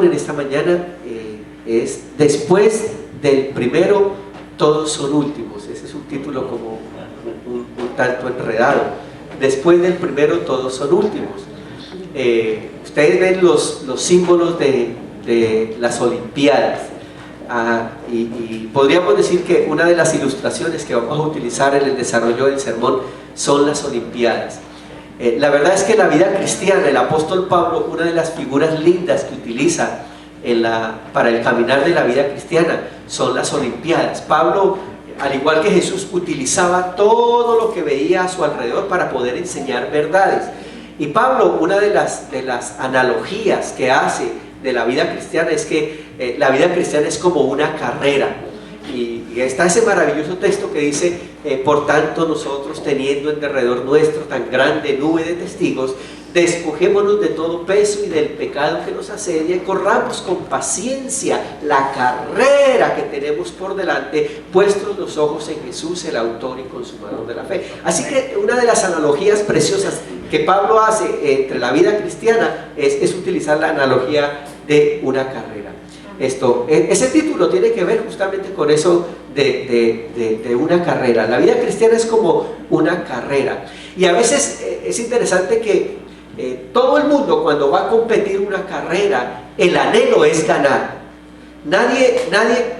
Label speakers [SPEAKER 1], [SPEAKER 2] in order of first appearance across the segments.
[SPEAKER 1] En esta mañana es después del primero todos son últimos. Ese es un título como un tanto enredado. Después del primero todos son últimos. Ustedes ven los símbolos de las Olimpiadas, y podríamos decir que una de las ilustraciones que vamos a utilizar en el desarrollo del sermón son las Olimpiadas. La verdad es que en la vida cristiana, el apóstol Pablo, una de las figuras lindas que utiliza para el caminar de la vida cristiana son las Olimpiadas. Pablo, al igual que Jesús, utilizaba todo lo que veía a su alrededor para poder enseñar verdades. Y Pablo, una de las analogías que hace de la vida cristiana es que la vida cristiana es como una carrera. Y está ese maravilloso texto que dice: por tanto nosotros, teniendo en derredor nuestro tan grande nube de testigos, despojémonos de todo peso y del pecado que nos asedia, y corramos con paciencia la carrera que tenemos por delante, puestos los ojos en Jesús, el autor y consumador de la fe. Así que una de las analogías preciosas que Pablo hace entre la vida cristiana es utilizar la analogía de una carrera. Ese título tiene que ver justamente con eso de una carrera. La vida cristiana es como una carrera, y a veces es interesante que todo el mundo, cuando va a competir una carrera, el anhelo es ganar. Nadie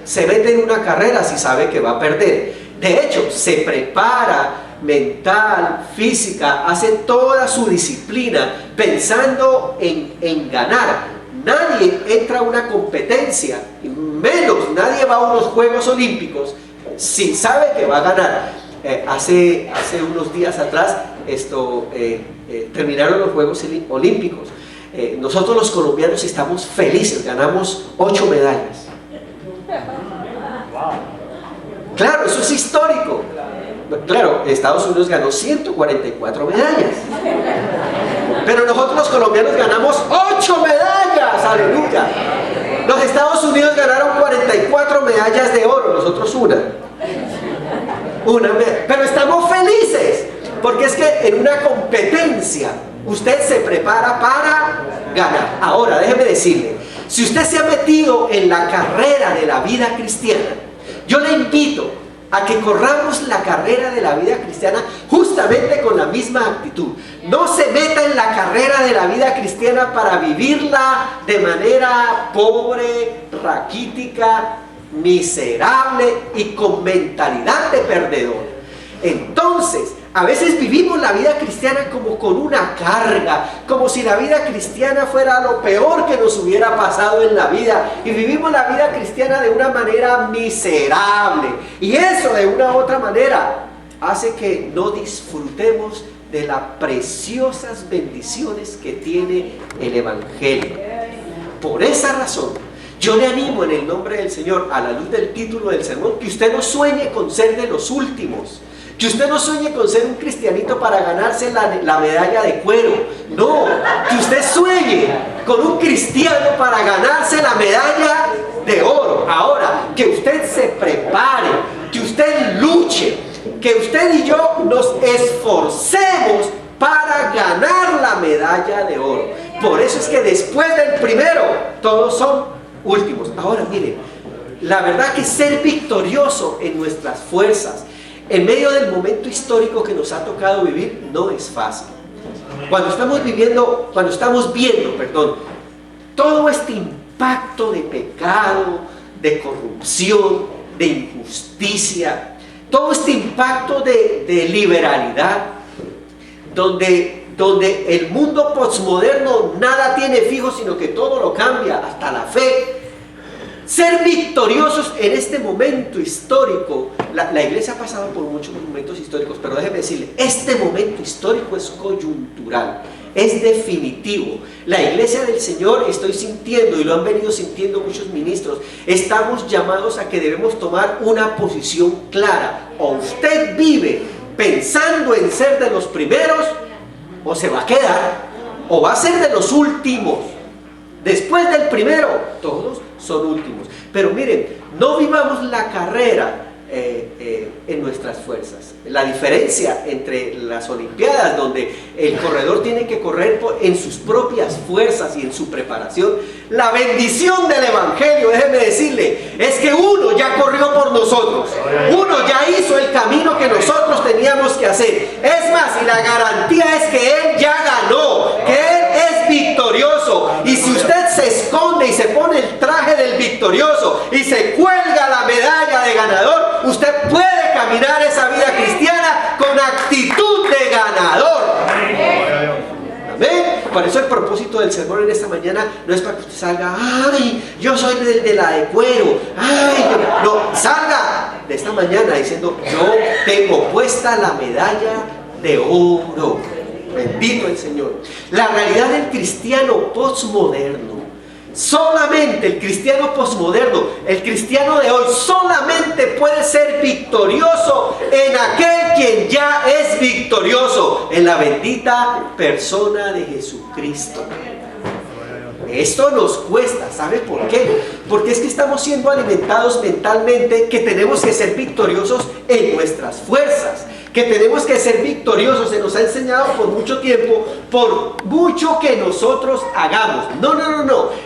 [SPEAKER 1] se mete en una carrera si sabe que va a perder. De hecho, se prepara mental, física, hace toda su disciplina pensando en ganar. Nadie entra a una competencia, menos nadie va a unos Juegos Olímpicos si sabe que va a ganar. Hace unos días atrás terminaron los Juegos Olímpicos. Nosotros los colombianos estamos felices, ganamos 8 medallas. Claro, eso es histórico. Claro, Estados Unidos ganó 144 medallas, pero nosotros los colombianos ganamos 8 medallas, aleluya. Los Estados Unidos ganaron 44 medallas de oro, nosotros una, pero estamos felices, porque es que en una competencia usted se prepara para ganar. Ahora, déjeme decirle, si usted se ha metido en la carrera de la vida cristiana, yo le invito a que corramos la carrera de la vida cristiana justamente con la misma actitud. No se meta en la carrera de la vida cristiana para vivirla de manera pobre, raquítica, miserable y con mentalidad de perdedor. Entonces, a veces vivimos la vida cristiana como con una carga, como si la vida cristiana fuera lo peor que nos hubiera pasado en la vida, y vivimos la vida cristiana de una manera miserable, y eso de una u otra manera hace que no disfrutemos de las preciosas bendiciones que tiene el Evangelio. Por esa razón, yo le animo en el nombre del Señor, a la luz del título del sermón, que usted no sueñe con ser de los últimos. Que usted no sueñe con ser un cristianito para ganarse la medalla de cuero. No, que usted sueñe con un cristiano para ganarse la medalla de oro. Ahora, que usted se prepare, que usted luche, que usted y yo nos esforcemos para ganar la medalla de oro. Por eso es que después del primero, todos son últimos. Ahora, mire, la verdad que ser victorioso en nuestras fuerzas, en medio del momento histórico que nos ha tocado vivir, no es fácil. Cuando estamos viendo todo este impacto de pecado, de corrupción, de injusticia, todo este impacto de liberalidad, donde el mundo postmoderno nada tiene fijo, sino que todo lo cambia, hasta la fe. Ser victoriosos en este momento histórico, la iglesia ha pasado por muchos momentos históricos, pero déjeme decirle, este momento histórico es coyuntural, es definitivo. La iglesia del Señor, estoy sintiendo, y lo han venido sintiendo muchos ministros, estamos llamados a que debemos tomar una posición clara. O usted vive pensando en ser de los primeros, o se va a quedar, o va a ser de los últimos. Después del primero, todos son últimos. Pero miren, no vivamos la carrera en nuestras fuerzas. La diferencia entre las Olimpiadas, donde el corredor tiene que correr en sus propias fuerzas y en su preparación, la bendición del Evangelio, déjeme decirle, es que uno ya corrió por nosotros, uno ya hizo el camino que nosotros teníamos que hacer. Es más, y la garantía es que Él ya ganó, que Él es victorioso. Y si usted se esconde y se pone el traje del victorioso y se cuelga la medalla de ganador, usted puede caminar esa vida cristiana con actitud de ganador. Amén. Por eso el propósito del sermón en esta mañana no es para que usted salga, ay, yo soy de la de cuero, ay, no, salga de esta mañana diciendo, yo tengo puesta la medalla de oro. Bendito el Señor. La realidad del cristiano postmoderno, solamente el cristiano postmoderno, el cristiano de hoy, solamente puede ser victorioso en aquel quien ya es victorioso, en la bendita persona de Jesucristo. Esto nos cuesta, ¿sabe por qué? Porque es que estamos siendo alimentados mentalmente que tenemos que ser victoriosos en nuestras fuerzas, que tenemos que ser victoriosos. Se nos ha enseñado por mucho tiempo, por mucho que nosotros hagamos. No.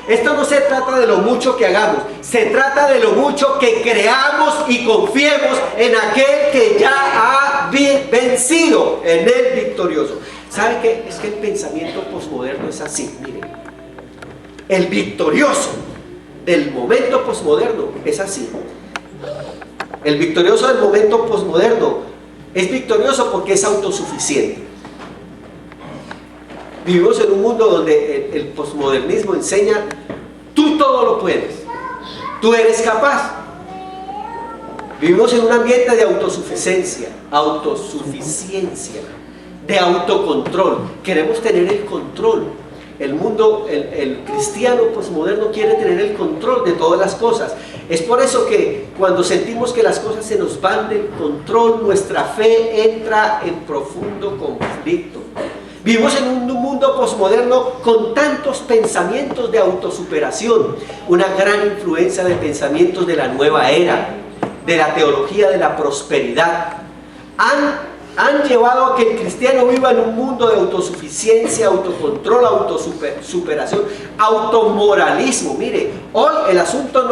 [SPEAKER 1] Esto no se trata de lo mucho que hagamos, se trata de lo mucho que creamos y confiemos en aquel que ya ha vencido, en el victorioso. ¿Sabe qué? Es que el pensamiento posmoderno es así, miren. El victorioso del momento posmoderno es así. El victorioso del momento posmoderno es victorioso porque es autosuficiente. Vivimos en un mundo donde el posmodernismo enseña, tú todo lo puedes, tú eres capaz. Vivimos en un ambiente de autosuficiencia, de autocontrol. Queremos tener el control. El mundo, el cristiano posmoderno quiere tener el control de todas las cosas. Es por eso que cuando sentimos que las cosas se nos van del control, nuestra fe entra en profundo conflicto. Vivimos en un mundo posmoderno con tantos pensamientos de autosuperación, una gran influencia de pensamientos de la nueva era, de la teología de la prosperidad. Han llevado a que el cristiano viva en un mundo de autosuficiencia, autocontrol, autosuperación, automoralismo. Mire, hoy el asunto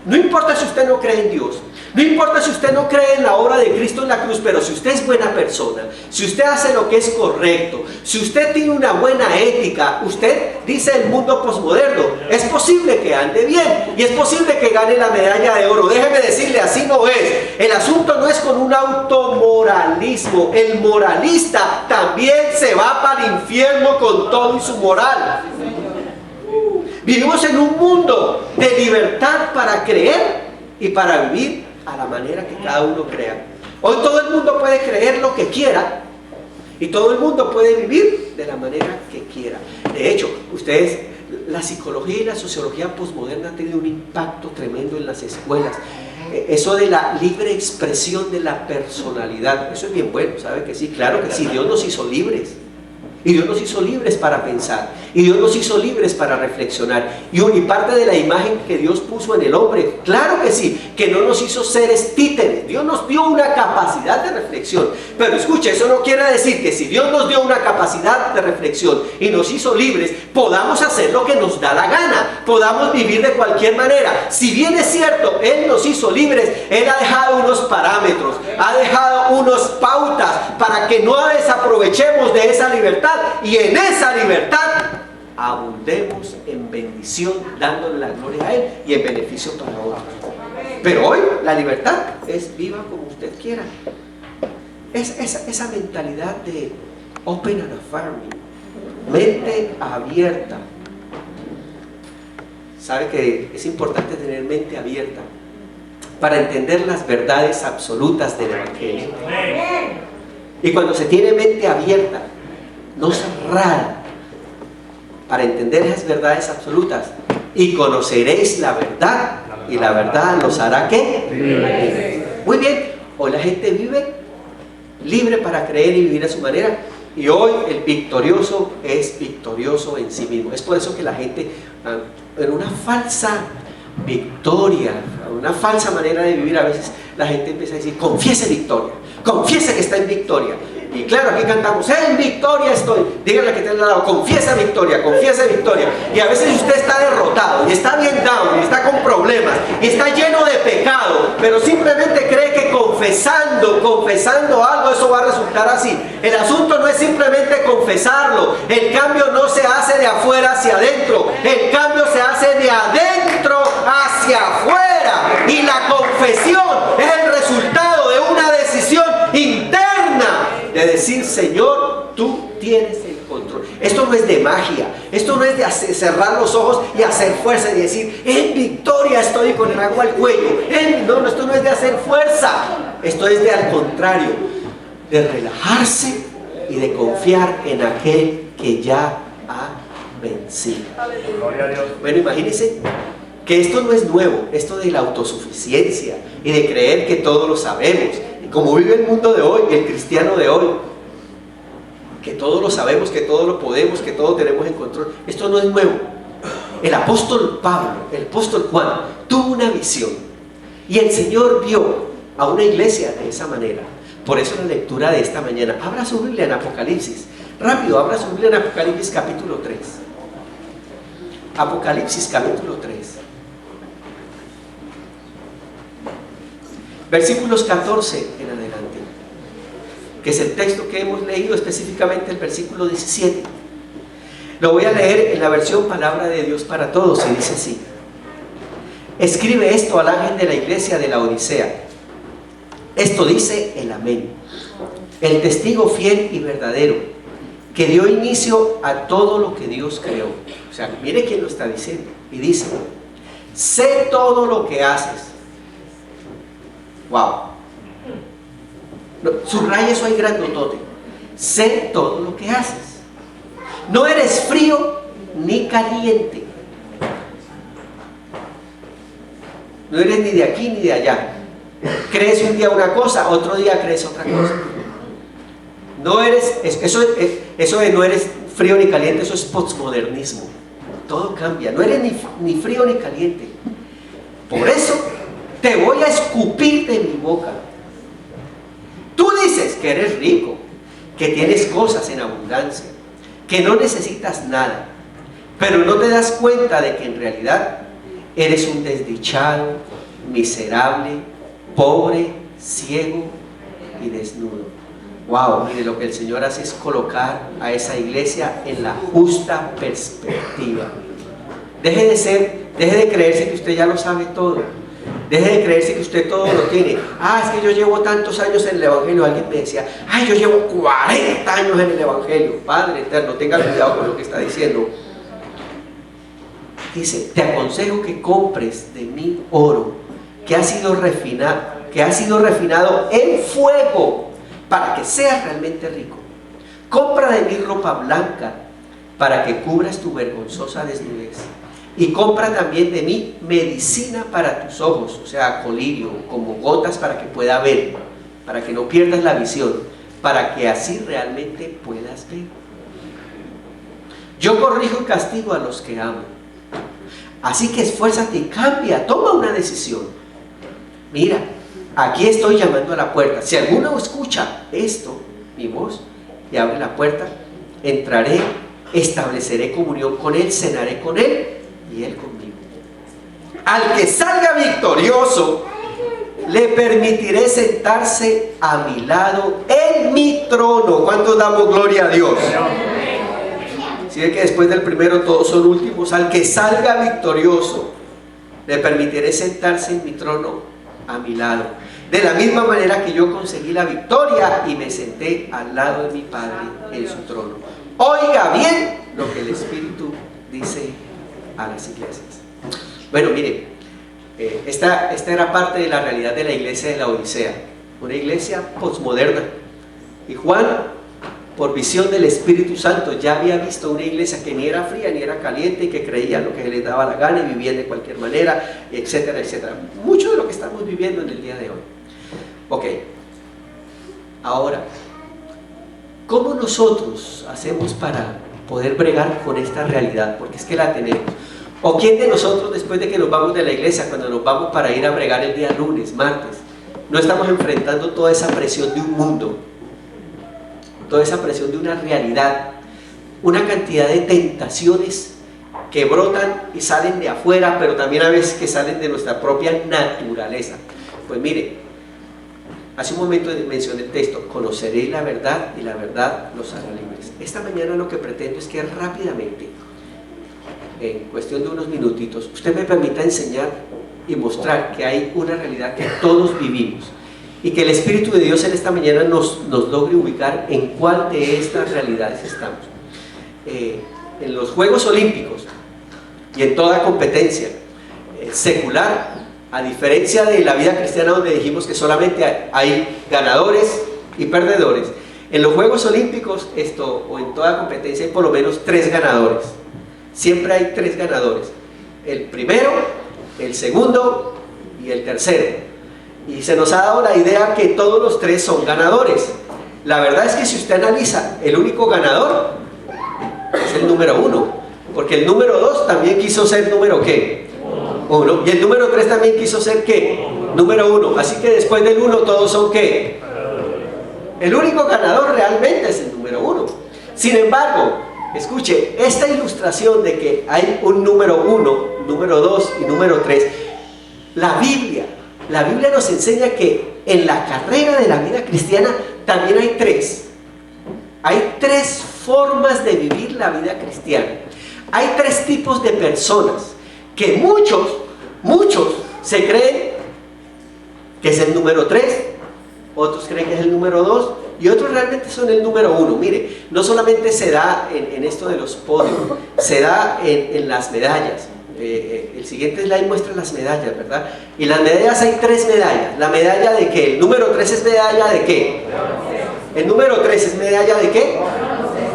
[SPEAKER 1] no importa si usted no cree en Dios, no importa si usted no cree en la obra de Cristo en la cruz, pero si usted es buena persona, si usted hace lo que es correcto, si usted tiene una buena ética, usted, dice el mundo posmoderno, es posible que ande bien y es posible que gane la medalla de oro. Déjeme decirle, así no es. El asunto no es con un automoralismo. El moralista también se va para el infierno con todo y su moral. Vivimos en un mundo de libertad para creer y para vivir a la manera que cada uno crea. Hoy todo el mundo puede creer lo que quiera y todo el mundo puede vivir de la manera que quiera. De hecho, la psicología y la sociología posmoderna han tenido un impacto tremendo en las escuelas. Eso de la libre expresión de la personalidad, eso es bien bueno, ¿sabe que sí? Claro que sí, Dios nos hizo libres. Y Dios nos hizo libres para pensar, y Dios nos hizo libres para reflexionar, y parte de la imagen que Dios puso en el hombre, claro que sí, que no nos hizo seres títeres. Dios nos dio una capacidad de reflexión, pero escucha, eso no quiere decir que si Dios nos dio una capacidad de reflexión y nos hizo libres, podamos hacer lo que nos da la gana, podamos vivir de cualquier manera. Si bien es cierto, Él nos hizo libres, Él ha dejado unos parámetros, ha dejado unas pautas para que no desaprovechemos de esa libertad, y en esa libertad abundemos en bendición, dándole la gloria a Él y en beneficio para otros. Pero hoy la libertad es viva como usted quiera. Es esa mentalidad de open and affirming, mente abierta. Sabe que es importante tener mente abierta para entender las verdades absolutas del Evangelio. Y cuando se tiene mente abierta, no cerrada, para entender esas verdades absolutas, y conoceréis la verdad, y la verdad los hará ¿qué? Muy bien, hoy la gente vive libre para creer y vivir a su manera, y hoy el victorioso es victorioso en sí mismo. Es por eso que la gente, en una falsa victoria, una falsa manera de vivir, a veces la gente empieza a decir, confiese victoria, confiese que está en victoria. Y claro, aquí cantamos, en victoria estoy. Díganle que está al lado, confiesa victoria, confiesa victoria. Y a veces usted está derrotado, y está bien down, y está con problemas, y está lleno de pecado, pero simplemente cree que confesando algo, eso va a resultar así. El asunto no es simplemente confesarlo. El cambio no se hace de afuera hacia adentro. El cambio se hace de adentro hacia afuera. Y la confesión es el resultado de una decisión interna de decir, Señor, tú tienes el control. Esto no es de magia, esto no es de cerrar los ojos y hacer fuerza y decir, en victoria estoy con el agua al cuello. No, esto no es de hacer fuerza, esto es de, al contrario, de relajarse y de confiar en aquel que ya ha vencido. Bueno, imagínense que esto no es nuevo, esto de la autosuficiencia y de creer que todo lo sabemos. Y como vive el mundo de hoy, el cristiano de hoy, que todo lo sabemos, que todo lo podemos, que todo tenemos en control, esto no es nuevo. El apóstol Pablo, el apóstol Juan, tuvo una visión y el Señor vio a una iglesia de esa manera. Por eso la lectura de esta mañana, abra su Biblia en Apocalipsis, rápido, abra su Biblia en Apocalipsis capítulo 3. Apocalipsis capítulo 3. Versículos 14 en adelante, que es el texto que hemos leído, específicamente el versículo 17. Lo voy a leer en la versión Palabra de Dios para Todos y dice así: escribe esto al ángel de la iglesia de la Odisea. Esto dice el Amén, el testigo fiel y verdadero, que dio inicio a todo lo que Dios creó. O sea, mire quién lo está diciendo. Y dice, sé todo lo que haces. Wow. No, subraya eso ahí grandotote. Sé todo lo que haces. No eres frío ni caliente. No eres ni de aquí ni de allá. Crees un día una cosa, otro día crees otra cosa. No eres, eso de no eres frío ni caliente, eso es postmodernismo. Todo cambia. No eres ni frío ni caliente. Por eso te voy a escupir de mi boca. Tú dices que eres rico, que tienes cosas en abundancia, que no necesitas nada, pero no te das cuenta de que en realidad eres un desdichado, miserable, pobre, ciego y desnudo. Wow, mire, lo que el Señor hace es colocar a esa iglesia en la justa perspectiva. Deje de creerse que usted ya lo sabe todo. Deje de creerse que usted todo lo tiene. Es que yo llevo tantos años en el Evangelio. Alguien me decía, yo llevo 40 años en el Evangelio. Padre eterno, tenga cuidado con lo que está diciendo. Dice, te aconsejo que compres de mí oro que ha sido refinado en fuego, para que seas realmente rico. Compra de mí ropa blanca para que cubras tu vergonzosa desnudez. Y compra también de mí medicina para tus ojos, o sea, colirio, como gotas para que pueda ver, para que no pierdas la visión, para que así realmente puedas ver. Yo corrijo y castigo a los que amo. Así que esfuérzate y cambia, toma una decisión. Mira, aquí estoy llamando a la puerta. Si alguno escucha esto, mi voz, y abre la puerta, entraré, estableceré comunión con él, cenaré con él y él conmigo. Al que salga victorioso, le permitiré sentarse a mi lado en mi trono. ¿Cuántos damos gloria a Dios? Si ve que después del primero todos son últimos. Al que salga victorioso, le permitiré sentarse en mi trono a mi lado. De la misma manera que yo conseguí la victoria y me senté al lado de mi Padre en su trono. Oiga bien lo que el Espíritu dice a las iglesias. Bueno, miren, esta era parte de la realidad de la iglesia de la Odisea, una iglesia posmoderna. Y Juan, por visión del Espíritu Santo, ya había visto una iglesia que ni era fría ni era caliente y que creía lo que se les daba la gana y vivían de cualquier manera, etcétera, etcétera. Mucho de lo que estamos viviendo en el día de hoy. Ok, ahora, ¿cómo nosotros hacemos para poder bregar con esta realidad? Porque es que la tenemos. ¿O quién de nosotros, después de que nos vamos de la iglesia, cuando nos vamos para ir a bregar el día lunes, martes, no estamos enfrentando toda esa presión de un mundo, toda esa presión de una realidad, una cantidad de tentaciones que brotan y salen de afuera, pero también a veces que salen de nuestra propia naturaleza. Pues mire, hace un momento mencioné el texto: conoceréis la verdad y la verdad los hará libres. Esta mañana lo que pretendo es que rápidamente, en cuestión de unos minutitos, usted me permita enseñar y mostrar que hay una realidad que todos vivimos y que el Espíritu de Dios en esta mañana nos logre ubicar en cuál de estas realidades estamos. En los Juegos Olímpicos y en toda competencia secular, a diferencia de la vida cristiana donde dijimos que solamente hay ganadores y perdedores, en los Juegos Olímpicos o en toda competencia hay por lo menos 3 ganadores. Siempre hay 3 ganadores: el primero, el segundo y el tercero. Y se nos ha dado la idea que todos los 3 son ganadores. La verdad es que si usted analiza, el único ganador es el número 1, porque el número 2 también quiso ser número ¿qué? 1, y el número 3 también quiso ser ¿qué? Número 1, así que después del 1 todos son ¿qué? El único ganador realmente es el número 1. Sin embargo, escuche, esta ilustración de que hay un número 1, número 2 y número 3, la Biblia nos enseña que en la carrera de la vida cristiana también hay 3. Hay 3 formas de vivir la vida cristiana. Hay 3 tipos de personas que muchos se creen que es el número 3, otros creen que es el número 2 y otros realmente son el número 1. Mire, no solamente se da en esto de los podios, se da en las medallas. El siguiente slide muestra las medallas, ¿verdad? Y las medallas, hay 3 medallas. La medalla de ¿qué? El número 3 es medalla de ¿qué? El número 3 es medalla de ¿qué?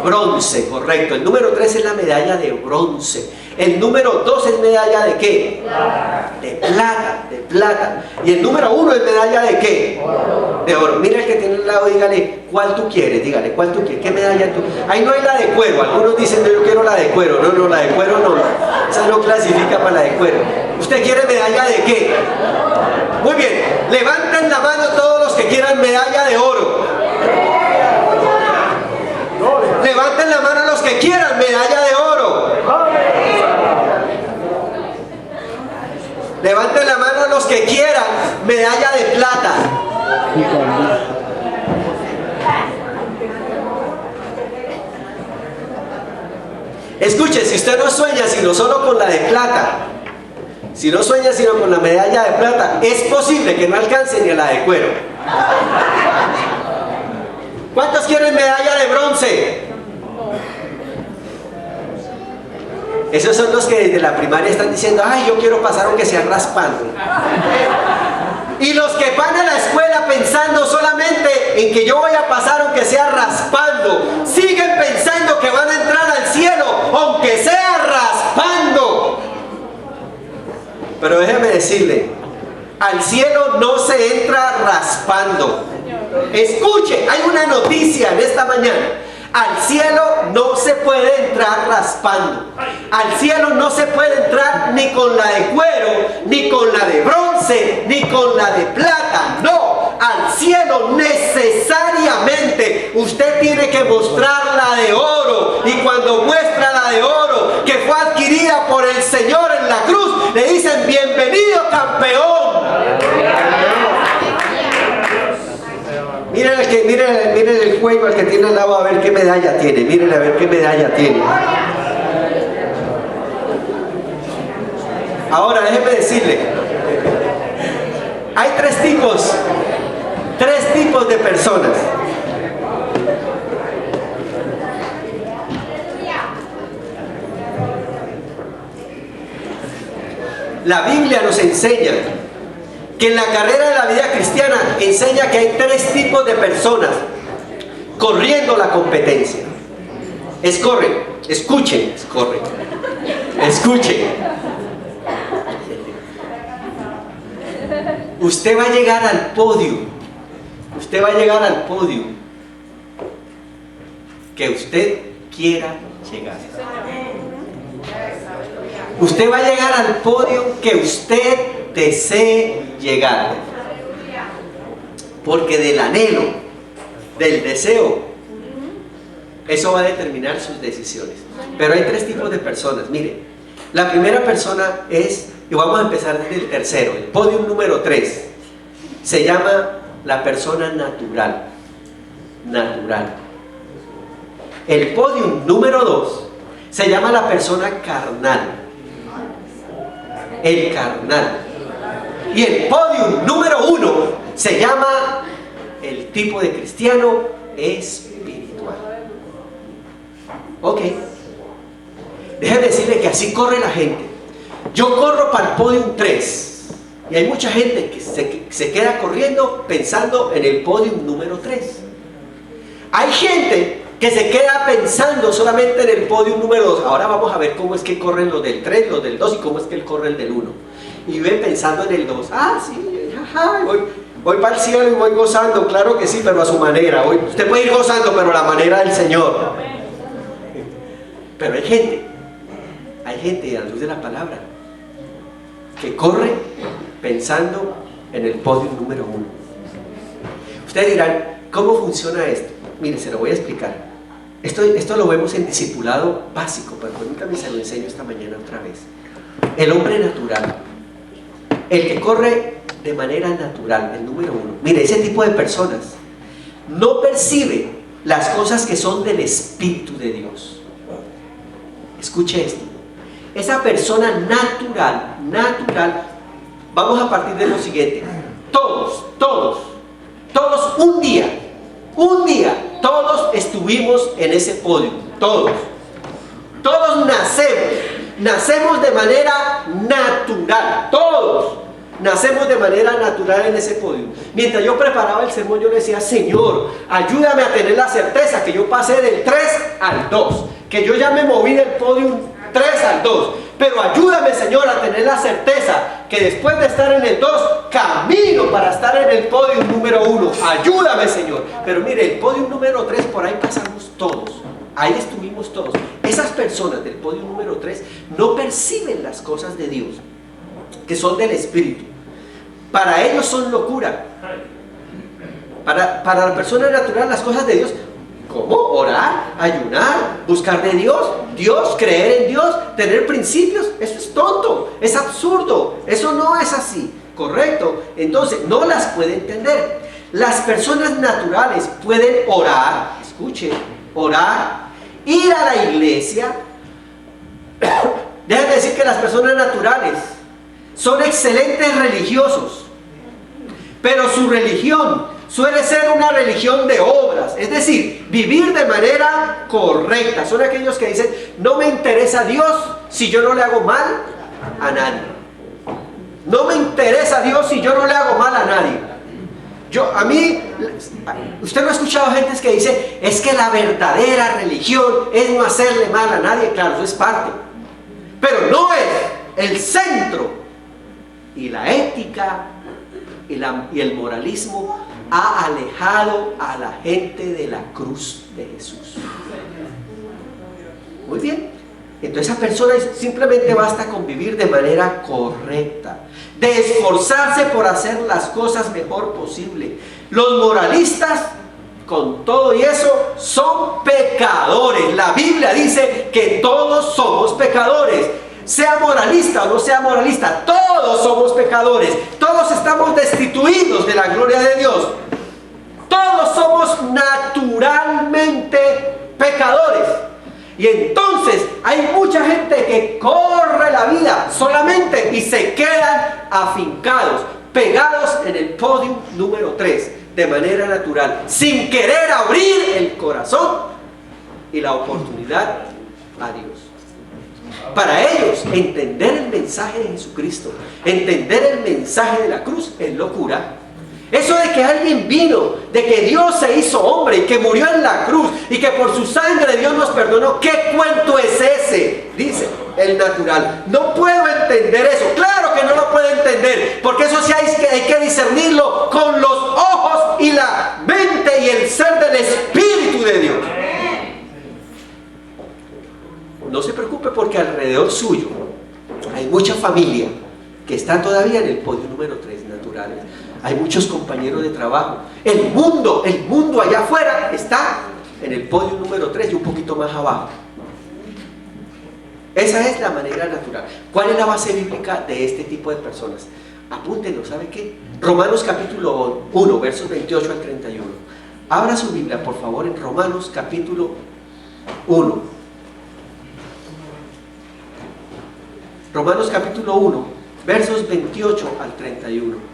[SPEAKER 1] Bronce, correcto. El número 3 es la medalla de bronce. El número 2 es medalla de ¿qué? De plata. Y el número 1 es medalla de ¿qué? De oro. Mira el que tiene al lado, dígale, ¿cuál tú quieres? Dígale, ¿cuál tú quieres? ¿Qué medalla tú? Ahí no hay la de cuero. Algunos dicen, yo quiero la de cuero. No, la de cuero no. Esa no clasifica para la de cuero. ¿Usted quiere medalla de qué? Muy bien. Levanten la mano todos los que quieran medalla de oro. Levanten la mano los que quieran medalla de oro. Levanten la mano los que quieran medalla de plata. Escuche, si usted no sueña sino solo con la de plata, si no sueña sino con la medalla de plata, es posible que no alcance ni a la de cuero. ¿Cuántos quieren medalla de bronce? Esos son los que desde la primaria están diciendo, ay, yo quiero pasar aunque sea raspando. Y los que van a la escuela pensando solamente en que yo voy a pasar aunque sea raspando, siguen pensando que van a entrar al cielo aunque sea raspando. Pero déjeme decirle, al cielo no se entra raspando. Escuche, hay una noticia en esta mañana. Al cielo no se puede entrar raspando. Al cielo no se puede entrar ni con la de cuero, ni con la de bronce, ni con la de plata. No, al cielo necesariamente usted tiene que mostrar la de oro. Y cuando muestra la de oro, que fue adquirida por el Señor en la cruz, le dicen, bienvenido campeón. Miren el juego al que tiene al lado, a ver qué medalla tiene. Miren a ver qué medalla tiene. Ahora déjeme decirle, hay 3 tipos de personas. La Biblia nos enseña que en la carrera de la vida cristiana enseña que hay 3 tipos de personas corriendo la competencia. Escuchen. Usted va a llegar al podio. Que usted quiera llegar. Usted va a llegar al podio que usted desee llegar. Porque del anhelo, del deseo, eso va a determinar sus decisiones. Pero hay tres tipos de personas. Mire, la primera persona es, y vamos a empezar desde el tercero, el podium número 3, se llama la persona natural. Natural. El podium número 2 se llama la persona carnal. El carnal. Y el podium número 1 se llama el tipo de cristiano espiritual. Ok. Déjeme decirle que así corre la gente. Yo corro para el podium 3. Y hay mucha gente que se queda corriendo pensando en el podium número 3. Hay gente que se queda pensando solamente en el podium número 2. Ahora vamos a ver cómo es que corren los del 3, los del 2 y cómo es que él corre el del 1. Y ven pensando en el 2. Ah, sí, jaja, voy para el cielo y voy gozando. Claro que sí, pero a su manera. Usted puede ir gozando, pero a la manera del Señor. Pero hay gente, a la luz de la palabra, que corre pensando en el podium número 1. Ustedes dirán, ¿cómo funciona esto? Miren, se lo voy a explicar. Esto lo vemos en discipulado básico, pero permítame se lo enseño esta mañana otra vez. El hombre natural, el que corre de manera natural, el número 1. Mire, ese tipo de personas no percibe las cosas que son del Espíritu de Dios. Escuche esto. Esa persona natural, vamos a partir de lo siguiente. Todos, un día, todos estuvimos en ese podio. Todos nacemos de manera natural. Todos nacemos de manera natural en ese podio. Mientras yo preparaba el sermón, yo le decía, Señor, ayúdame a tener la certeza que yo pasé del 3 al 2, que yo ya me moví del podio 3 al 2, pero ayúdame, Señor, a tener la certeza que después de estar en el 2, camino para estar en el podio número 1. Ayúdame, Señor. Pero mire, el podio número 3, por ahí pasamos todos. Ahí estuvimos todos. Esas personas del podio número 3 no perciben las cosas de Dios, que son del Espíritu. Para ellos son locura. Para la persona natural, las cosas de Dios, ¿cómo? Orar, ayunar, buscar de Dios, creer en Dios, tener principios. Eso es tonto, es absurdo. Eso no es así, ¿correcto? Entonces, no las puede entender. Las personas naturales pueden orar, escuche, orar, ir a la iglesia. Déjenme decir que las personas naturales son excelentes religiosos, pero su religión suele ser una religión de obras, es decir, vivir de manera correcta. Son aquellos que dicen, no me interesa Dios si yo no le hago mal a nadie. No me interesa Dios si yo no le hago mal a nadie. Usted no ha escuchado gente que dice, es que la verdadera religión es no hacerle mal a nadie. Claro, eso es parte, pero no es el centro. Y la ética y el moralismo ha alejado a la gente de la cruz de Jesús. Muy bien. Entonces esa persona simplemente basta con vivir de manera correcta, de esforzarse por hacer las cosas mejor posible. Los moralistas, con todo y eso, son pecadores. La Biblia dice que todos somos pecadores. Sea moralista o no sea moralista, todos somos pecadores. Todos estamos destituidos de la gloria de Dios. Todos somos naturalmente pecadores. Y entonces hay mucha gente que corre la vida solamente y se quedan afincados, pegados en el podio número 3, de manera natural, sin querer abrir el corazón y la oportunidad a Dios. Para ellos, entender el mensaje de Jesucristo, entender el mensaje de la cruz es locura. Eso de que alguien vino, de que Dios se hizo hombre y que murió en la cruz y que por su sangre Dios nos perdonó, ¿qué cuento es ese? Dice el natural. No puedo entender eso. Claro que no lo puedo entender, porque eso sí hay que discernirlo con los ojos y la mente y el ser del Espíritu de Dios. No se preocupe, porque alrededor suyo hay mucha familia que está todavía en el podio número 3, naturales. hay muchos compañeros de trabajo. El mundo allá afuera está en el podio número 3 y un poquito más abajo. Esa es la manera natural. ¿Cuál es la base bíblica de este tipo de personas? Apúntenlo, ¿sabe qué? Romanos capítulo 1, versos 28 al 31. Abra su Biblia, por favor, en Romanos capítulo 1. Romanos capítulo 1, versos 28 al 31.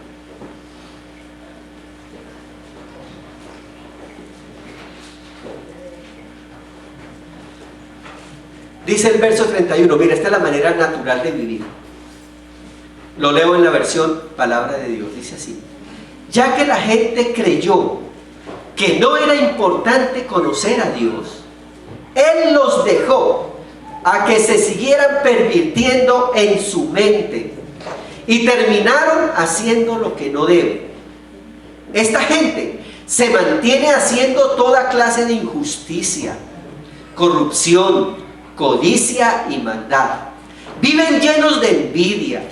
[SPEAKER 1] Dice el verso 31, mira, esta es la manera natural de vivir. Lo leo en la versión Palabra de Dios, dice así: ya que la gente creyó que no era importante conocer a Dios, Él los dejó a que se siguieran pervirtiendo en su mente y terminaron haciendo lo que no deben. Esta gente se mantiene haciendo toda clase de injusticia, corrupción, codicia y maldad. Viven llenos de envidia,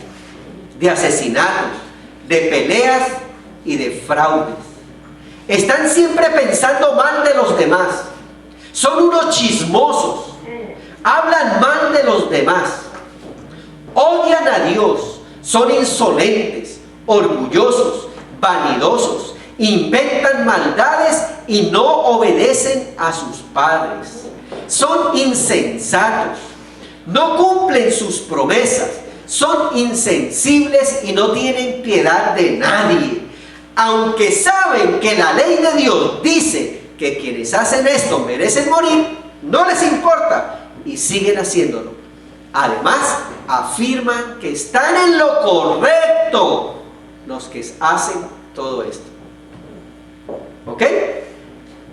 [SPEAKER 1] de asesinatos, de peleas y de fraudes. Están siempre pensando mal de los demás. Son unos chismosos. Hablan mal de los demás. Odian a Dios. Son insolentes, orgullosos, vanidosos. Inventan maldades y no obedecen a sus padres. Son insensatos. No cumplen sus promesas. Son insensibles y no tienen piedad de nadie. Aunque saben que la ley de Dios dice que quienes hacen esto merecen morir, no les importa y siguen haciéndolo. Además, afirman que están en lo correcto los que hacen todo esto. ¿Ok?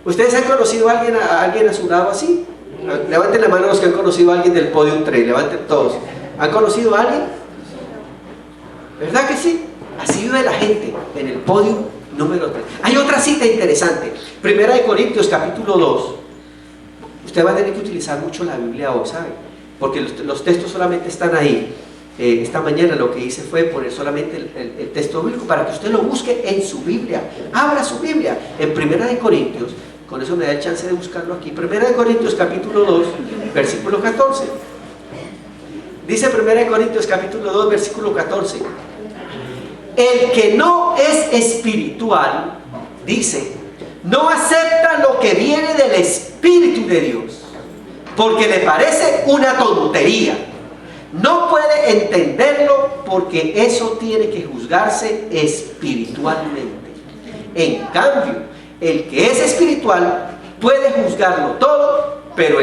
[SPEAKER 1] ¿Ustedes han conocido a alguien a su lado así? Levanten la mano los que han conocido a alguien del Podium 3, levanten todos. ¿Han conocido a alguien? ¿Verdad que sí? Así vive la gente en el Podium número 3. Hay otra cita interesante. Primera de Corintios capítulo 2. Usted va a tener que utilizar mucho la Biblia hoy, ¿sabe? Porque los textos solamente están ahí. Esta mañana lo que hice fue poner solamente el texto bíblico para que usted lo busque en su Biblia. Abra su Biblia en Primera de Corintios. Con eso me da el chance de buscarlo aquí. Primera de Corintios capítulo 2, versículo 14. Dice Primera de Corintios capítulo 2, versículo 14. El que no es espiritual, dice, no acepta lo que viene del Espíritu de Dios, porque le parece una tontería. No puede entenderlo porque eso tiene que juzgarse espiritualmente. En cambio, el que es espiritual puede juzgarlo todo, pero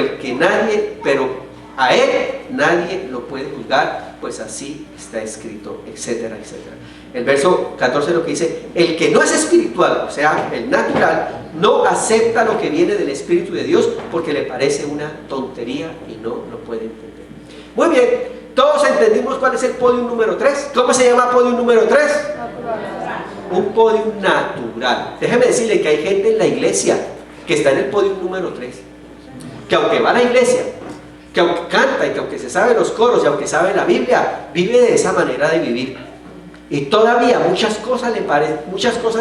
[SPEAKER 1] a él nadie lo puede juzgar, pues así está escrito, etcétera, etcétera. El verso 14 lo que dice: el que no es espiritual, o sea, el natural, no acepta lo que viene del Espíritu de Dios porque le parece una tontería y no lo puede entender. Muy bien, todos entendimos cuál es el podium número 3. ¿Cómo se llama podium número 3? Un podium natural. Déjeme decirle que hay gente en la iglesia que está en el podium número 3, que aunque va a la iglesia, que aunque canta y que aunque se sabe los coros y aunque sabe la Biblia, vive de esa manera de vivir. Y todavía muchas cosas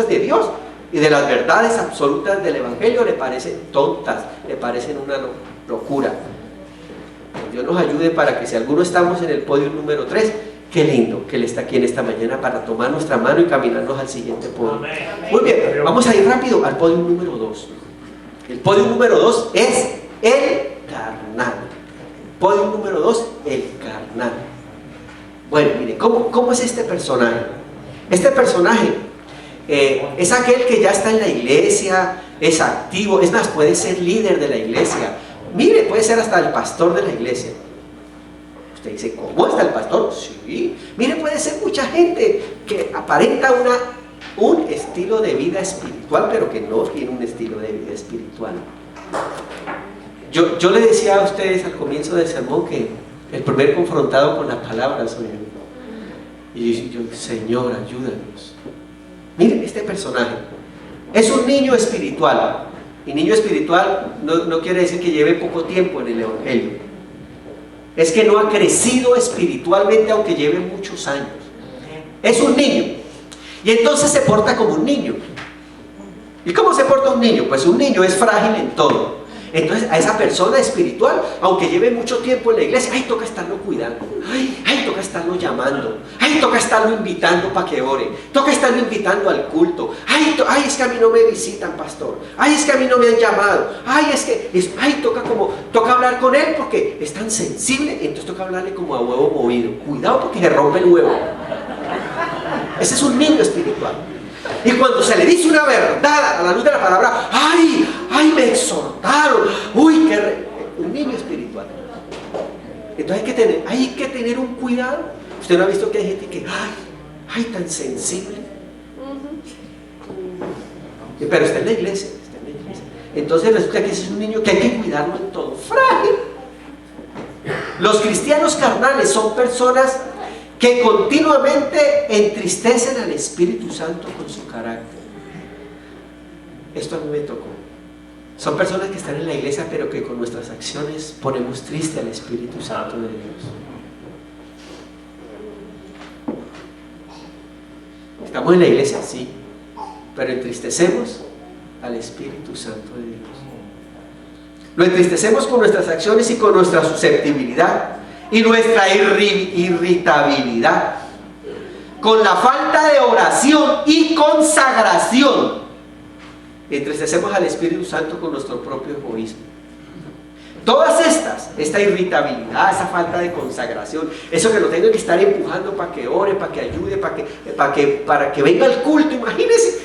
[SPEAKER 1] de Dios y de las verdades absolutas del Evangelio le parecen tontas, le parecen una locura. Dios nos ayude para que si alguno estamos en el podio número 3, qué lindo que Él está aquí en esta mañana para tomar nuestra mano y caminarnos al siguiente podio. Muy bien, vamos a ir rápido al podio número 2. El podio número 2 es el carnal. Podio número 2, el carnal. Bueno, mire, ¿cómo es este personaje? Este personaje es aquel que ya está en la iglesia, es activo, es más, puede ser líder de la iglesia. Mire, puede ser hasta el pastor de la iglesia. Usted dice, ¿cómo está el pastor? Sí. Mire, puede ser mucha gente que aparenta un estilo de vida espiritual, pero que no tiene un estilo de vida espiritual. Yo le decía a ustedes al comienzo del sermón que el primer confrontado con la palabra soy yo. Y yo, Señor, ayúdanos. Miren, este personaje es un niño espiritual. Y niño espiritual no quiere decir que lleve poco tiempo en el Evangelio. Es que no ha crecido espiritualmente aunque lleve muchos años. Es un niño. Y entonces se porta como un niño. ¿Y cómo se porta un niño? Pues un niño es frágil en todo. Entonces a esa persona espiritual, aunque lleve mucho tiempo en la iglesia, ay, toca estarlo cuidando, ay, toca estarlo llamando, ay, toca estarlo invitando para que ore, toca estarlo invitando al culto, ay, es que a mí no me visitan, pastor, ay, es que a mí no me han llamado, ay, toca hablar con él porque es tan sensible, entonces toca hablarle como a huevo movido. Cuidado porque se rompe el huevo. Ese es un niño espiritual. Y cuando se le dice una verdad a la luz de la palabra, ¡ay, me exhortaron! ¡Uy, un niño espiritual! Entonces hay que tener un cuidado. Usted no ha visto que hay gente que, ¡ay, tan sensible! Pero está en la iglesia, Entonces resulta que ese es un niño que hay que cuidarlo en todo. ¡Frágil! Los cristianos carnales son personas que continuamente entristecen al Espíritu Santo con su carácter. Esto a mí me tocó. Son personas que están en la iglesia, pero que con nuestras acciones ponemos triste al Espíritu Santo de Dios. Estamos en la iglesia, sí, pero entristecemos al Espíritu Santo de Dios. Lo entristecemos con nuestras acciones y con nuestra susceptibilidad y nuestra irritabilidad, con la falta de oración y consagración. Entristecemos al Espíritu Santo con nuestro propio egoísmo. Todas esta irritabilidad, esa falta de consagración, eso que lo tengo que estar empujando para que ore, para que ayude, para que venga al culto. Imagínense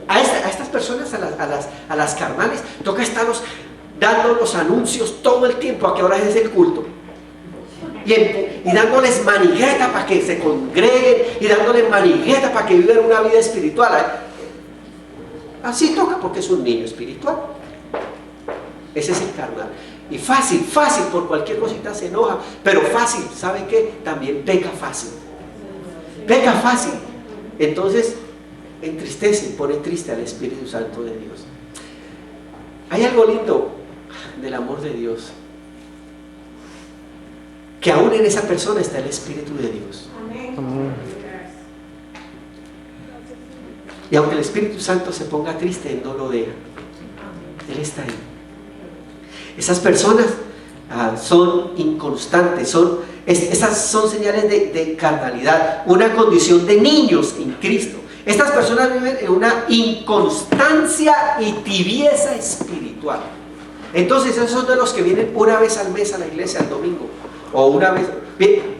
[SPEAKER 1] a estas personas, a las carnales, toca estarlos dando los anuncios todo el tiempo a qué hora es el culto. Y dándoles manigueta para que se congreguen, y dándoles manigueta para que vivan una vida espiritual. Así toca porque es un niño espiritual. Ese es el carnal. Y fácil, por cualquier cosita se enoja, pero fácil, ¿sabe qué? También peca fácil. Peca fácil. Entonces entristece, pone triste al Espíritu Santo de Dios. Hay algo lindo del amor de Dios, que aún en esa persona está el Espíritu de Dios. Amén. Y aunque el Espíritu Santo se ponga triste, Él no lo deja. Él está ahí. Esas personas son inconstantes, esas son señales de carnalidad, una condición de niños en Cristo. Estas personas viven en una inconstancia y tibieza espiritual. Entonces esos son de los que vienen una vez al mes a la iglesia, al domingo, o una vez,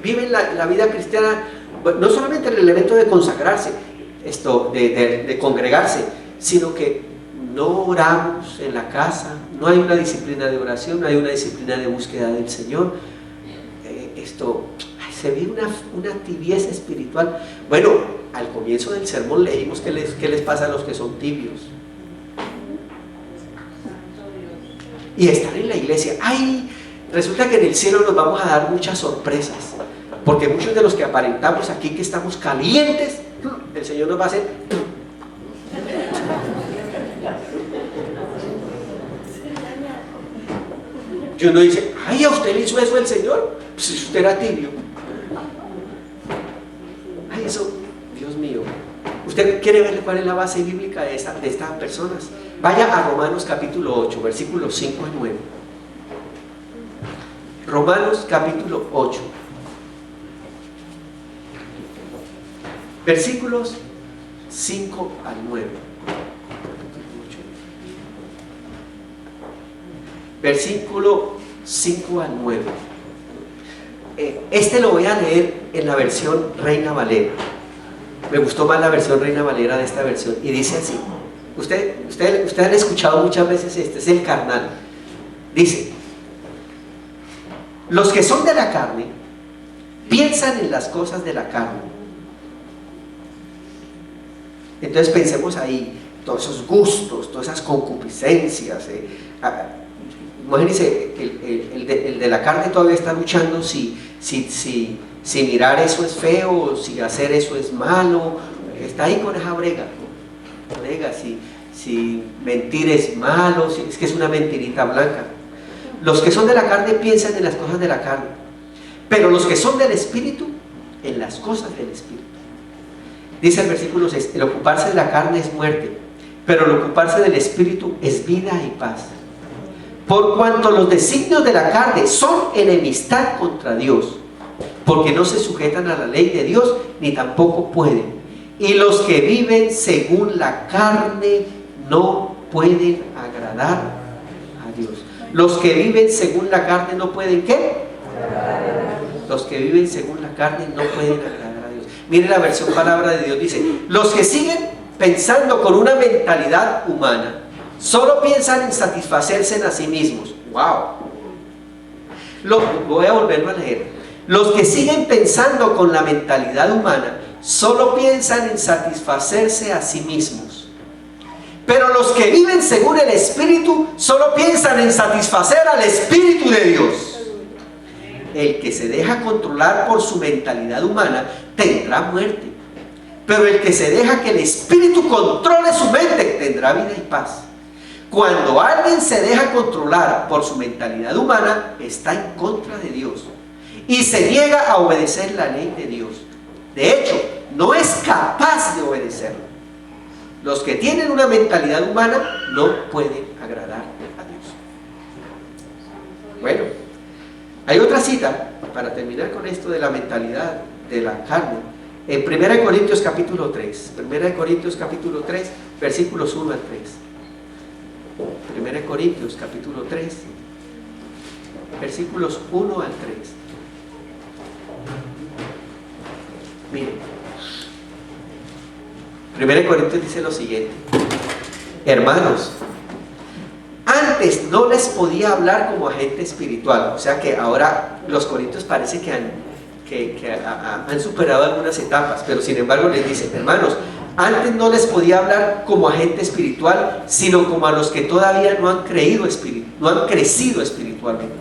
[SPEAKER 1] viven la vida cristiana, no solamente en el evento de consagrarse, de congregarse, sino que no oramos en la casa, no hay una disciplina de oración, no hay una disciplina de búsqueda del Señor. Se vive una tibieza espiritual. Bueno, al comienzo del sermón leímos qué les pasa a los que son tibios. Y están en la iglesia. Resulta que en el cielo nos vamos a dar muchas sorpresas, porque muchos de los que aparentamos aquí que estamos calientes, el Señor nos va a hacer. Y uno dice, ¿a usted le hizo eso el Señor? Pues si usted era tibio. Eso, Dios mío. ¿Usted quiere ver cuál es la base bíblica de estas personas? Vaya a Romanos capítulo 8, versículos 5 al 9. Romanos capítulo 8, versículos 5 al 9. Versículo 5 al 9. Lo voy a leer en la versión Reina Valera. Me gustó más la versión Reina Valera de esta versión. Y dice así. Usted han escuchado muchas veces es el carnal. Dice: los que son de la carne piensan en las cosas de la carne. Entonces pensemos ahí, todos esos gustos, todas esas concupiscencias. Imagínense, el de la carne todavía está luchando si mirar eso es feo, si hacer eso es malo. Está ahí con esa brega, si mentir es malo, si es que es una mentirita blanca. Los que son de la carne piensan en las cosas de la carne, pero los que son del Espíritu, en las cosas del Espíritu. Dice el versículo 6, el ocuparse de la carne es muerte, pero el ocuparse del Espíritu es vida y paz. Por cuanto los designios de la carne son enemistad contra Dios, porque no se sujetan a la ley de Dios, ni tampoco pueden. Y los que viven según la carne no pueden agradar a Dios. Los que viven según la carne no pueden, ¿qué? Los que viven según la carne no pueden agradar a Dios. Mire la versión palabra de Dios, dice, los que siguen pensando con una mentalidad humana, solo piensan en satisfacerse a sí mismos. ¡Wow! Voy a volverlo a leer. Los que siguen pensando con la mentalidad humana, solo piensan en satisfacerse a sí mismos. Pero los que viven según el Espíritu, solo piensan en satisfacer al Espíritu de Dios. El que se deja controlar por su mentalidad humana tendrá muerte, pero el que se deja que el Espíritu controle su mente tendrá vida y paz. Cuando alguien se deja controlar por su mentalidad humana, está en contra de Dios y se niega a obedecer la ley de Dios. De hecho, no es capaz de obedecerla. Los que tienen una mentalidad humana no pueden agradar a Dios. Bueno, hay otra cita para terminar con esto de la mentalidad de la carne. En 1 Corintios capítulo 3, 1 Corintios capítulo 3, versículos 1 al 3. 1 Corintios capítulo 3, versículos 1 al 3. Miren, 1 Corintios dice lo siguiente: hermanos, antes no les podía hablar como agente espiritual. O sea que ahora los corintios parece que han superado algunas etapas, pero sin embargo les dice, hermanos, antes no les podía hablar como agente espiritual, sino como a los que todavía no han crecido espiritualmente,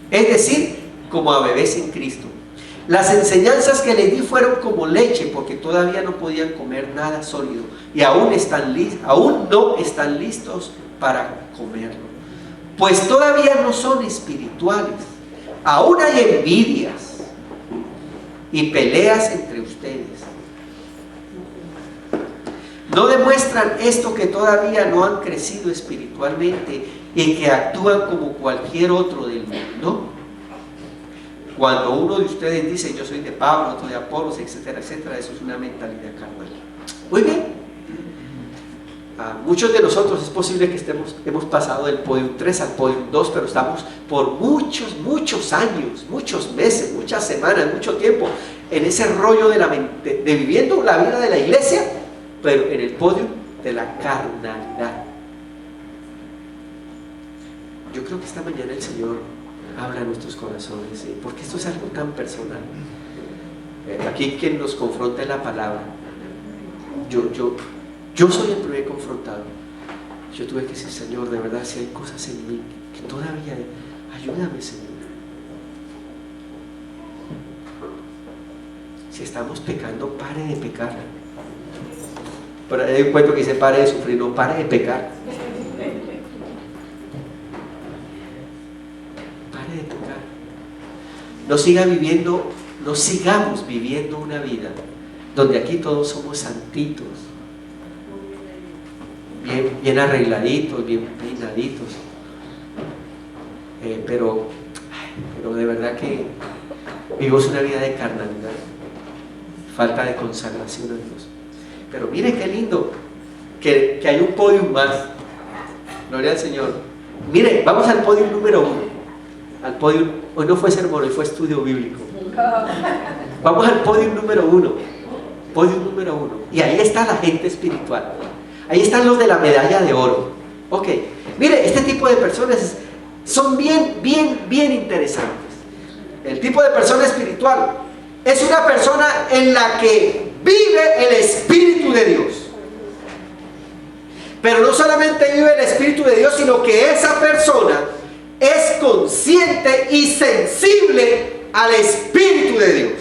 [SPEAKER 1] es decir, como a bebés en Cristo. Las enseñanzas que les di fueron como leche, porque todavía no podían comer nada sólido y aún no están listos para comerlo, pues todavía no son espirituales. Aún hay envidias y peleas entre ustedes. ¿No demuestran esto que todavía no han crecido espiritualmente y que actúan como cualquier otro del mundo? Cuando uno de ustedes dice yo soy de Pablo, otro de Apolos, etcétera, etcétera, eso es una mentalidad carnal. Muy bien. Muchos de nosotros es posible que hemos pasado del podium 3 al podium 2, pero estamos por muchos años, muchos meses, muchas semanas, mucho tiempo en ese rollo de viviendo la vida de la iglesia, pero en el podium de la carnalidad. Yo creo que esta mañana el Señor habla a nuestros corazones, porque esto es algo tan personal. Aquí quien nos confronta en la palabra, yo soy el primer confrontado. Yo tuve que decir, Señor, de verdad, si hay cosas en mí que todavía, ayúdame, Señor. Si estamos pecando, pare de pecar. Pero hay un cuento que dice, pare de sufrir, no, pare de pecar. Pare de pecar. No sigamos viviendo una vida donde aquí todos somos santitos, bien arregladitos, bien peinaditos, pero de verdad que vivimos una vida de carnalidad, falta de consagración a Dios. Pero mire qué lindo que hay un podium más. Gloria al Señor. Mire, vamos al podium número 1. Al podium, hoy no fue sermón, hoy fue estudio bíblico. Vamos al podium número 1. Podium número 1. Y ahí está la gente espiritual. Ahí están los de la medalla de oro. Ok, mire, este tipo de personas son bien interesantes. El tipo de persona espiritual es una persona en la que vive el Espíritu de Dios. Pero no solamente vive el Espíritu de Dios, sino que esa persona es consciente y sensible al Espíritu de Dios.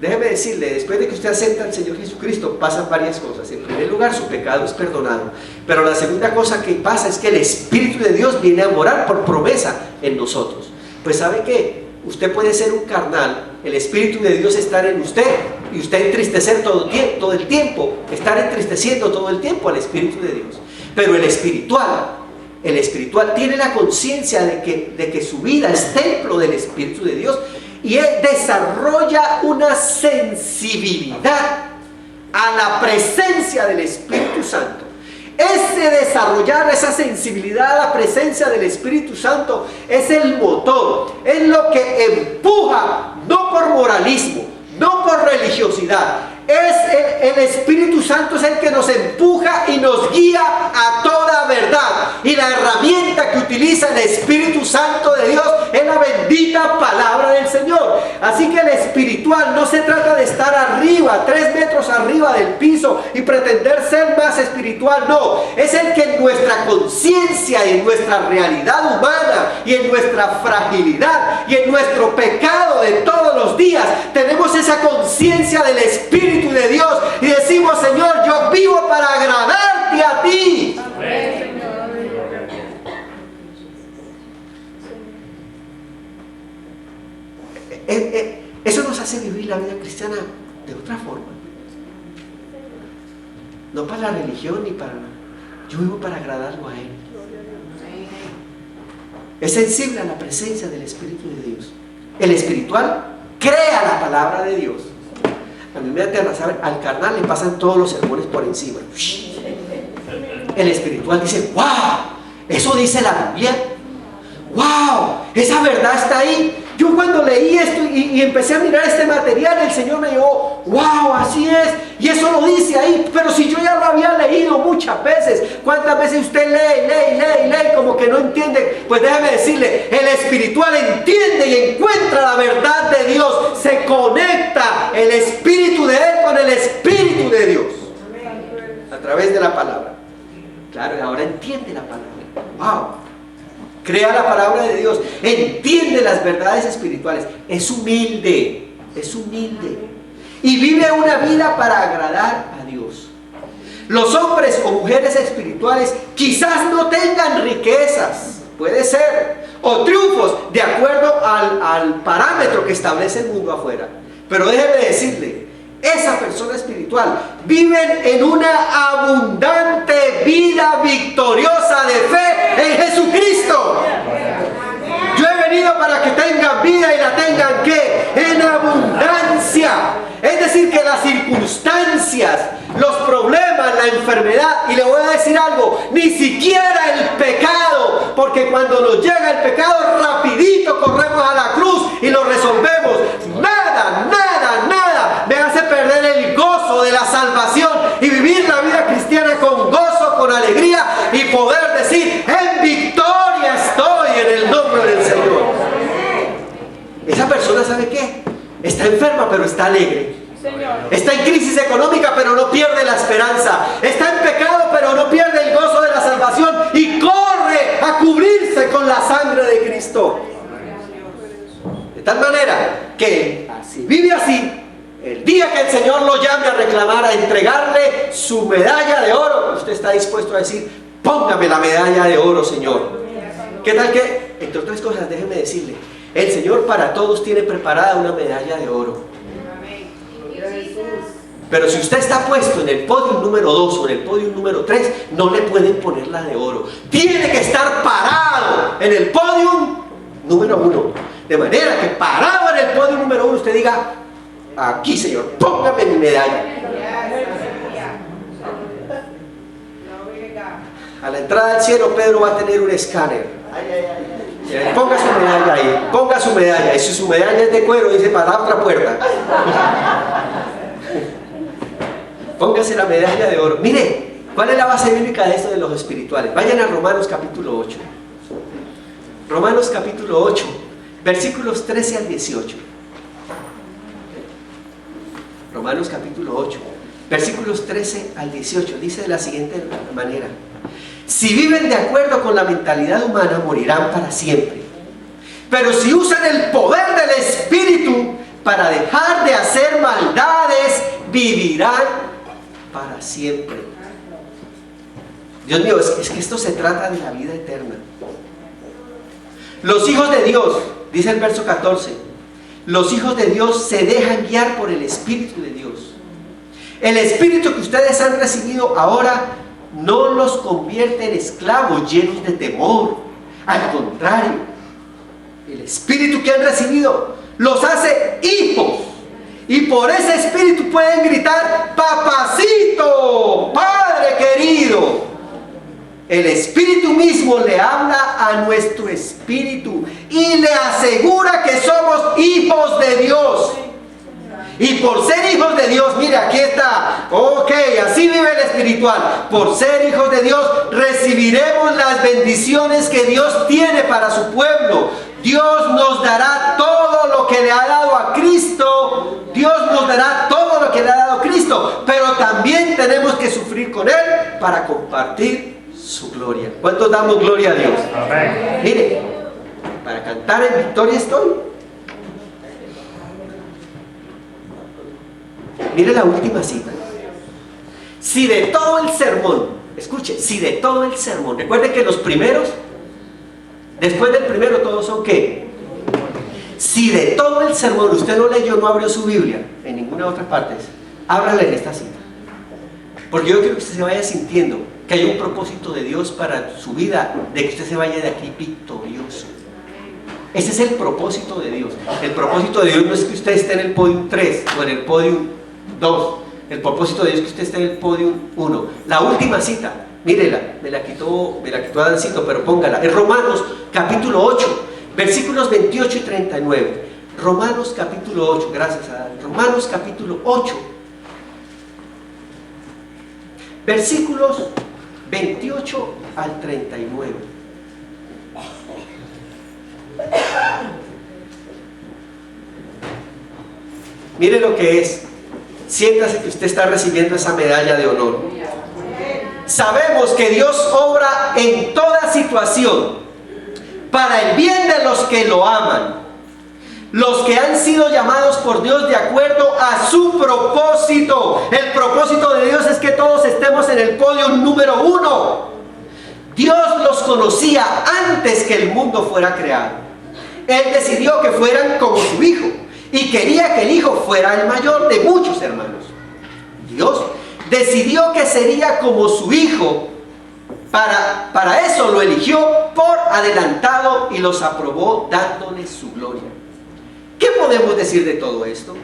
[SPEAKER 1] Déjeme decirle, después de que usted acepta al Señor Jesucristo, pasan varias cosas. En primer lugar, su pecado es perdonado. Pero la segunda cosa que pasa es que el Espíritu de Dios viene a morar por promesa en nosotros. Pues ¿sabe qué? usted puede ser un carnal, el Espíritu de Dios estar en usted y usted entristecer todo el tiempo, estar entristeciendo todo el tiempo al Espíritu de Dios. Pero el espiritual tiene la conciencia de que su vida es templo del Espíritu de Dios y él desarrolla una sensibilidad a la presencia del Espíritu Santo. Ese desarrollar esa sensibilidad a la presencia del Espíritu Santo es el motor, es lo que empuja, no por moralismo, no por religiosidad. El Espíritu Santo es el que nos empuja y nos guía a toda verdad. Y la herramienta que utiliza el Espíritu Santo de Dios es la bendita palabra del Señor. Así que el espiritual no se trata de estar arriba, 3 metros arriba del piso y pretender ser más espiritual. No, es el que en nuestra conciencia y en nuestra realidad humana y en nuestra fragilidad y en nuestro pecado de todos los días tenemos esa conciencia del Espíritu de Dios y decimos: Señor, yo vivo para agradarte a ti. Eso nos hace vivir la vida cristiana de otra forma, no para la religión ni para nada. Yo vivo para agradarlo a Él. Es sensible a la presencia del Espíritu de Dios. El espiritual crea la palabra de Dios. A mí me aterra, ¿saben? Al carnal le pasan todos los sermones por encima. El espiritual dice: ¡wow! Eso dice la Biblia. ¡Wow! Esa verdad está ahí. Yo cuando leí esto y empecé a mirar este material, el Señor me dijo: ¡wow! Así es. Y eso lo dice ahí. Pero si yo ya lo había leído muchas veces. ¿Cuántas veces usted lee como que no entiende? Pues déjeme decirle, el espiritual entiende y encuentra la verdad de Dios. Se conecta el espíritu de Él con el Espíritu de Dios a través de la palabra. Claro, y ahora entiende la palabra. ¡Wow! Crea la palabra de Dios, entiende las verdades espirituales, es humilde y vive una vida para agradar a Dios. Los hombres o mujeres espirituales quizás no tengan riquezas, puede ser, o triunfos de acuerdo al parámetro que establece el mundo afuera, pero déjeme decirle, esa persona espiritual viven en una abundante vida victoriosa de fe en Jesucristo. Yo he venido para que tengan vida y la tengan ¿qué? En abundancia. Es decir, que las circunstancias, los problemas, la enfermedad, y le voy a decir algo, ni siquiera el pecado, porque cuando nos llega el pecado rapidito corremos a la cruz y lo resolvemos. Nada me hace perder el gozo de la salvación y vivir la vida cristiana con gozo, con alegría y poder decir: en victoria estoy en el nombre del Señor. Esa persona, ¿sabe qué? Está enferma pero está alegre. Está en crisis económica pero no pierde la esperanza. Está en pecado pero no pierde el gozo de la salvación y corre a cubrirse con la sangre de Cristo. De tal manera que vive así. El día que el Señor lo llame a reclamar, a entregarle su medalla de oro, usted está dispuesto a decir: póngame la medalla de oro, Señor. ¿Qué tal que, entre otras cosas, déjeme decirle, el Señor para todos tiene preparada una medalla de oro? Pero si usted está puesto en el podio número 2 o en el podio número 3, no le pueden poner la de oro. Tiene que estar parado en el podio número 1. De manera que parado en el podio número 1 usted diga: aquí, Señor, póngame mi medalla. A la entrada del cielo Pedro va a tener un escáner. Ponga su medalla ahí, ponga su medalla. Y si su medalla es de cuero, dice: para la otra puerta. Póngase la medalla de oro. Mire, ¿cuál es la base bíblica de esto de los espirituales? Vayan a Romanos capítulo 8. Romanos capítulo 8, versículos 13 al 18. Romanos capítulo 8, versículos 13 al 18, dice de la siguiente manera: si viven de acuerdo con la mentalidad humana, morirán para siempre. Pero si usan el poder del Espíritu para dejar de hacer maldades, vivirán para siempre. Dios mío, es que esto se trata de la vida eterna. Los hijos de Dios, Dice el verso 14, los hijos de Dios se dejan guiar por el Espíritu de Dios. El Espíritu que ustedes han recibido ahora no los convierte en esclavos llenos de temor. Al contrario, el Espíritu que han recibido los hace hijos. Y por ese Espíritu pueden gritar: papacito, Padre querido. El Espíritu mismo le habla a nuestro espíritu y le asegura que somos hijos de Dios. Y por ser hijos de Dios, mire, aquí está, ok, así vive el espiritual. Por ser hijos de Dios recibiremos las bendiciones que Dios tiene para su pueblo. Dios nos dará todo lo que le ha dado a Cristo. Dios nos dará todo lo que le ha dado a Cristo. Pero también tenemos que sufrir con Él para compartir su gloria. ¿Cuántos damos gloria a Dios? Amén. Mire, para cantar en victoria estoy. Mire la última cita. Si de todo el sermón, escuche, si de todo el sermón, recuerde que los primeros, después del primero todos son ¿qué? Si de todo el sermón usted no leyó, no abrió su Biblia en ninguna otra parte, ábrala en esta cita. Porque yo quiero que usted se vaya sintiendo que hay un propósito de Dios para su vida, de que usted se vaya de aquí victorioso. Ese es el propósito de Dios. El propósito de Dios no es que usted esté en el podium 3 o en el podium 2. El propósito de Dios es que usted esté en el podium 1. La última cita, mírela, me la quitó Adancito, pero póngala. En Romanos capítulo 8, versículos 28 y 39. Romanos capítulo 8, gracias a Adán. Romanos capítulo 8, versículos 28 al 39. Mire lo que es. Siéntase que usted está recibiendo esa medalla de honor. Sabemos que Dios obra en toda situación para el bien de los que lo aman, los que han sido llamados por Dios de acuerdo a su propósito. El propósito de Dios es que todos estemos en el podio número 1. Dios los conocía antes que el mundo fuera creado. Él decidió que fueran como su hijo y quería que el hijo fuera el mayor de muchos hermanos. Dios decidió que sería como su hijo. Para eso lo eligió por adelantado y los aprobó dándole su gloria. ¿Qué podemos decir de todo esto?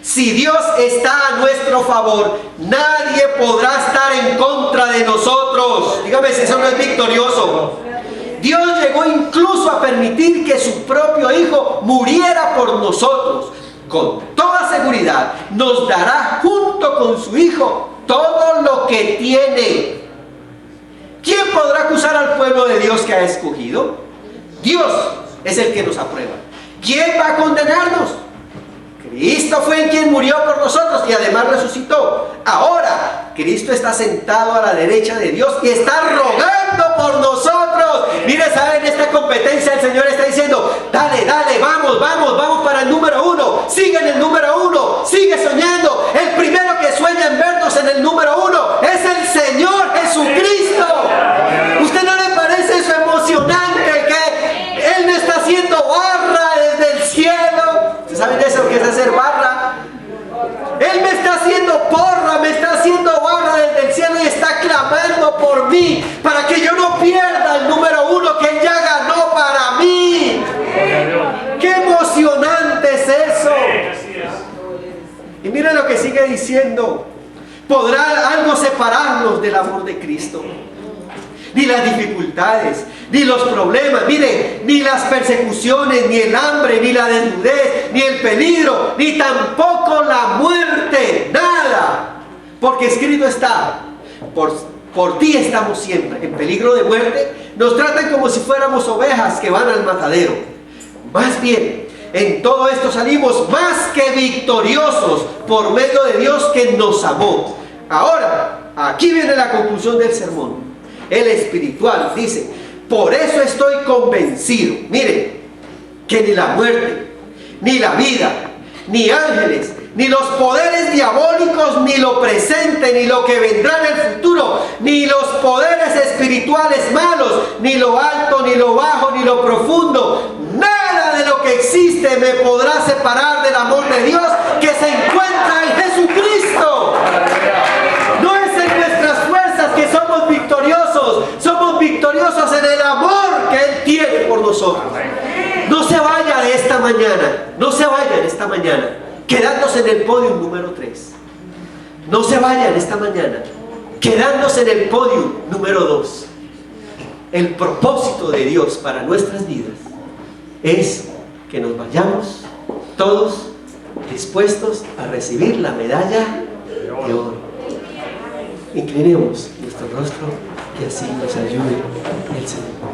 [SPEAKER 1] Si Dios está a nuestro favor, nadie podrá estar en contra de nosotros. Dígame si eso no es victorioso. Dios llegó incluso a permitir que su propio Hijo muriera por nosotros. Con toda seguridad nos dará junto con su Hijo todo lo que tiene. ¿Quién podrá acusar al pueblo de Dios que ha escogido? Dios es el que nos aprueba. ¿Quién va a condenarnos? Cristo fue en quien murió por nosotros y además resucitó. Ahora, Cristo está sentado a la derecha de Dios y está rogando por nosotros. Mire, ¿saben? En esta competencia el Señor está diciendo: dale, dale, vamos, vamos, vamos para el número 1. Sigue en el número 1, sigue soñando. El primero que sueña en vernos en el número 1 es el Señor Jesucristo. ¿Usted no le parece eso emocionante que Él me está haciendo barra desde el cielo? ¿Saben eso que es hacer barra? Él me está haciendo porra, me está haciendo barra desde el cielo y está clamando por mí para que yo no pierda el número 1 que Él ya ganó para mí. ¡Qué emocionante es eso! Y mira lo que sigue diciendo: ¿podrá algo separarnos del amor de Cristo? Ni las dificultades, ni los problemas, mire, ni las persecuciones, ni el hambre, ni la desnudez, ni el peligro, ni tampoco la muerte, nada. Porque escrito está: por ti estamos siempre en peligro de muerte. Nos tratan como si fuéramos ovejas que van al matadero. Más bien, en todo esto salimos más que victoriosos por medio de Dios que nos amó. Ahora, aquí viene la conclusión del sermón. El espiritual dice: por eso estoy convencido, mire, que ni la muerte, ni la vida, ni ángeles, ni los poderes diabólicos, ni lo presente, ni lo que vendrá en el futuro, ni los poderes espirituales malos, ni lo alto, ni lo bajo, ni lo profundo, nada que existe me podrá separar del amor de Dios que se encuentra en Jesucristo. No es en nuestras fuerzas que somos victoriosos en el amor que Él tiene por nosotros. No se vaya de esta mañana, no se vayan esta mañana quedándose en el podio número 3. No se vayan esta mañana quedándose en el podio número 2. El propósito de Dios para nuestras vidas es que nos vayamos todos dispuestos a recibir la medalla de oro. Inclinemos nuestro rostro y así nos ayude el Señor.